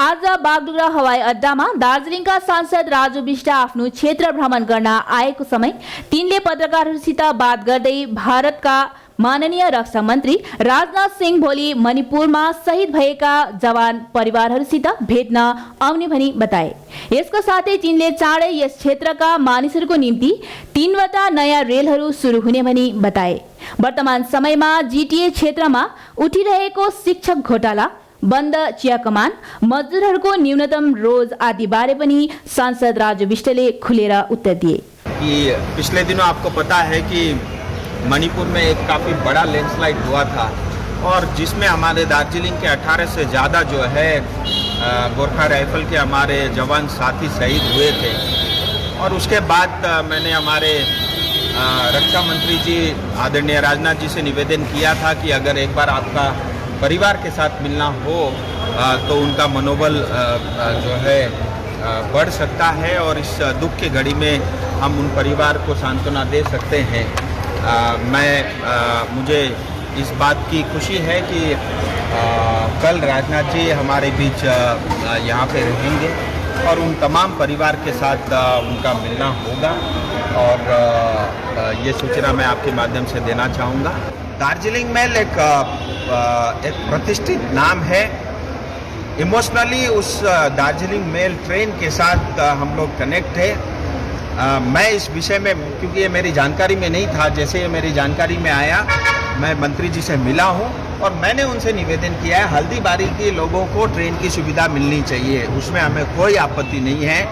आज बागडोगरा हवाई अड्डामा दार्जिलिङका सांसद राजु बिष्ट आफ्नो क्षेत्र भ्रमण गर्न आएको समय तिनले पत्रकारहरूसित बात गर्दै भारतका माननीय रक्षा मन्त्री राजनाथ सिंह भोलि मणिपुरमा शहीद भएका जवान परिवारहरूसित भेट्न आउने भनी बताए। यसको साथै तिनले चाँडै यस क्षेत्रका मानिसहरूको निम्ति 3वटा नयाँ रेलहरू सुरु हुने भनी बताए। वर्तमान समयमा जीटीए क्षेत्रमा उठिरहेको शिक्षक घोटाला, बन्द चिया कमान, मजदुरहरूको न्यूनतम रोज आदि बारे पनि सांसद राजु बिष्टले खुलेर उत्तर दिए कि पिछले दिनों आपको पता है कि मणिपुर में एक काफ़ी बड़ा लैंडस्लाइड हुआ था और जिसमें हमारे दार्जिलिंग के 18 से ज़्यादा जो है गोरखा राइफल के हमारे जवान साथी शहीद हुए थे। और उसके बाद मैंने हमारे रक्षा मंत्री जी आदरणीय राजनाथ जी से निवेदन किया था कि अगर एक बार आपका परिवार के साथ मिलना हो तो उनका मनोबल जो है बढ़ सकता है और इस दुख की घड़ी में हम उन परिवार को सांत्वना दे सकते हैं। मुझे इस बात की खुशी है कि कल राजनाथ जी हमारे बीच यहाँ पे रहेंगे और उन तमाम परिवार के साथ उनका मिलना होगा और ये सूचना मैं आपके माध्यम से देना चाहूँगा। दार्जिलिंग मेल एक प्रतिष्ठित नाम है। इमोशनली उस दार्जिलिंग मेल ट्रेन के साथ हम लोग कनेक्ट है। मैं इस विषय में, क्योंकि ये मेरी जानकारी में नहीं था, जैसे ये मेरी जानकारी में आया मैं मंत्री जी से मिला हूँ और मैंने उनसे निवेदन किया है हल्दीबारी के लोगों को ट्रेन की सुविधा मिलनी चाहिए, उसमें हमें कोई आपत्ति नहीं है।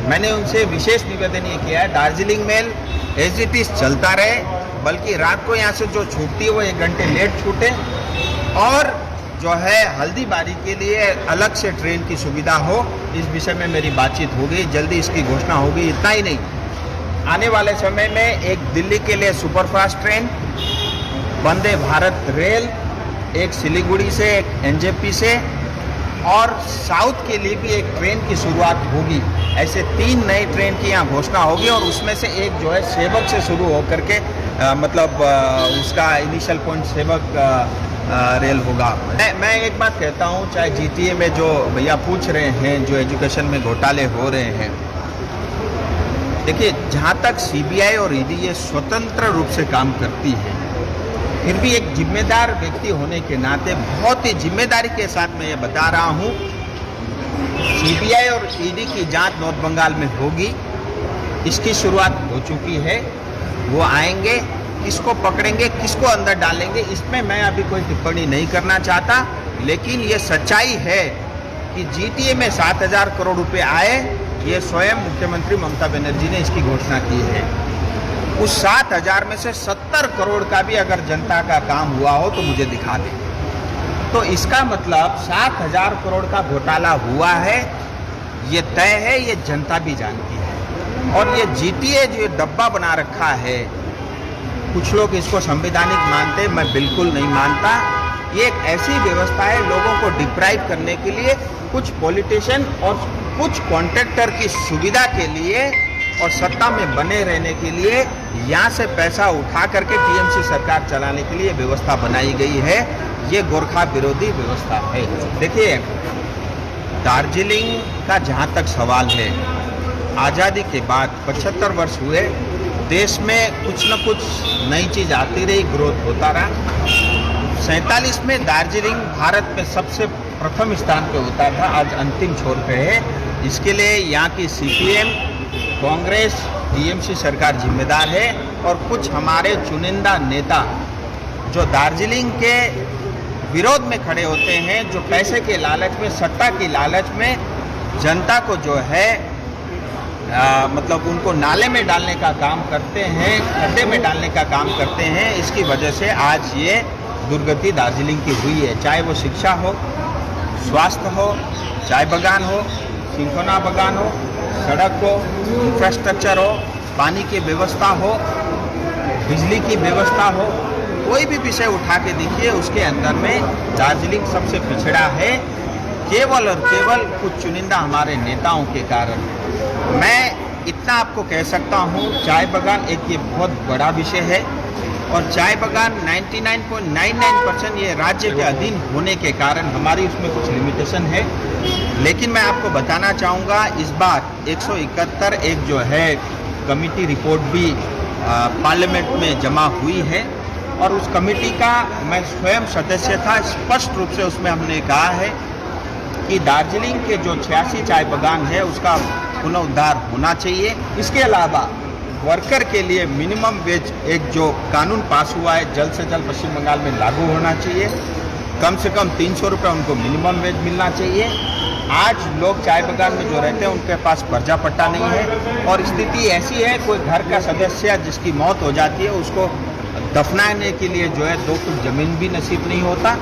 मैंने उनसे विशेष निवेदन ये किया है Darjeeling mail as it is चलता रहे, बल्कि रात को यहाँ से जो छूटती है वो 1 घंटे लेट छूटे और जो है हल्दीबारी के लिए अलग से ट्रेन की सुविधा हो। इस विषय में मेरी बातचीत हो गई, जल्दी इसकी घोषणा होगी। इतना ही नहीं, आने वाले समय में एक दिल्ली के लिए superfast train, Vande Bharat rail, एक सिलीगुड़ी से, एक एनजेपी से और साउथ के लिए भी एक ट्रेन की शुरुआत होगी। ऐसे 3 नई ट्रेन की यहाँ घोषणा होगी और उसमें से एक जो है सेवक से शुरू होकर के उसका इनिशियल पॉइंट सेवक रेल होगा। मैं एक बात कहता हूँ, चाहे जीटीए में जो भैया पूछ रहे हैं, जो एजुकेशन में घोटाले हो रहे हैं, देखिए जहाँ तक सीबीआई और ईडी ये स्वतंत्र रूप से काम करती है, फिर भी एक जिम्मेदार व्यक्ति होने के नाते बहुत ही जिम्मेदारी के साथ मैं ये बता रहा हूँ, सीबीआई और ईडी की जांच नॉर्थ बंगाल में होगी। इसकी शुरुआत हो चुकी है। वो आएंगे, किसको पकड़ेंगे, किसको अंदर डालेंगे, इसमें मैं अभी कोई टिप्पणी नहीं करना चाहता। लेकिन ये सच्चाई है कि जीटीए में 7,000 करोड़ रुपए आए, ये स्वयं मुख्यमंत्री ममता बनर्जी ने इसकी घोषणा की है। उस 7,000 में से 70 करोड़ का भी अगर जनता का काम हुआ हो तो मुझे दिखा दें। तो इसका मतलब 7,000 करोड़ का घोटाला हुआ है, ये तय है, ये जनता भी जानती है। और ये जीटीए जो डब्बा बना रखा है, कुछ लोग इसको संवैधानिक मानते, मैं बिल्कुल नहीं मानता। ये एक ऐसी व्यवस्था है लोगों को डिप्राइव करने के लिए, कुछ पॉलिटिशियन और कुछ कॉन्ट्रैक्टर की सुविधा के लिए और सत्ता में बने रहने के लिए यहाँ से पैसा उठा करके टीएमसी सरकार चलाने के लिए व्यवस्था बनाई गई है। ये गोरखा विरोधी व्यवस्था है। देखिए, दार्जिलिंग का जहाँ तक सवाल है, आज़ादी के बाद 75 वर्ष हुए, देश में कुछ न कुछ नई चीज़ आती रही, ग्रोथ होता रहा। 47 में दार्जिलिंग भारत में सबसे प्रथम स्थान पे होता था, आज अंतिम छोर पे है। इसके लिए यहाँ की सीपीएम, कांग्रेस, टीएमसी सरकार जिम्मेदार है और कुछ हमारे चुनिंदा नेता जो दार्जिलिंग के विरोध में खड़े होते हैं, जो पैसे के लालच में, सत्ता की लालच में जनता को जो है उनको नाले में डालने का काम करते हैं, खड्डे में डालने का काम करते हैं। इसकी वजह से आज ये दुर्गति दार्जिलिंग की हुई है। चाहे वो शिक्षा हो, स्वास्थ्य हो, चाय बागान हो, सिंकोना बागान हो, सड़क हो, इंफ्रास्ट्रक्चर हो, पानी की व्यवस्था हो, बिजली की व्यवस्था हो, कोई भी विषय उठा के देखिए, उसके अंदर में दार्जिलिंग सबसे पिछड़ा है, केवल और केवल कुछ चुनिंदा हमारे नेताओं के कारण। मैं इतना आपको कह सकता हूँ, चाय बागान एक ये बहुत बड़ा विषय है। और चाय बागान 99.99% ये राज्य के अधीन होने के कारण हमारी उसमें कुछ लिमिटेशन है। लेकिन मैं आपको बताना चाहूँगा इस बार 171 एक जो है कमिटी रिपोर्ट भी पार्लियामेंट में जमा हुई है और उस कमेटी का मैं स्वयं सदस्य था। स्पष्ट रूप से उसमें हमने कहा है कि दार्जिलिंग के जो 86 चाय बागान है उसका पुनरुद्धार होना चाहिए। इसके अलावा वर्कर के लिए मिनिमम वेज एक जो कानून पास हुआ है जल्द से जल्द पश्चिम बंगाल में लागू होना चाहिए। कम से कम 300 रुपये उनको मिनिमम वेज मिलना चाहिए। आज लोग चाय बागान में जो रहते हैं उनके पास पर्जा पट्टा नहीं है और स्थिति ऐसी है कोई घर का सदस्य जिसकी मौत हो जाती है उसको दफनाने के लिए जो है 2 फुट जमीन भी नसीब नहीं होता।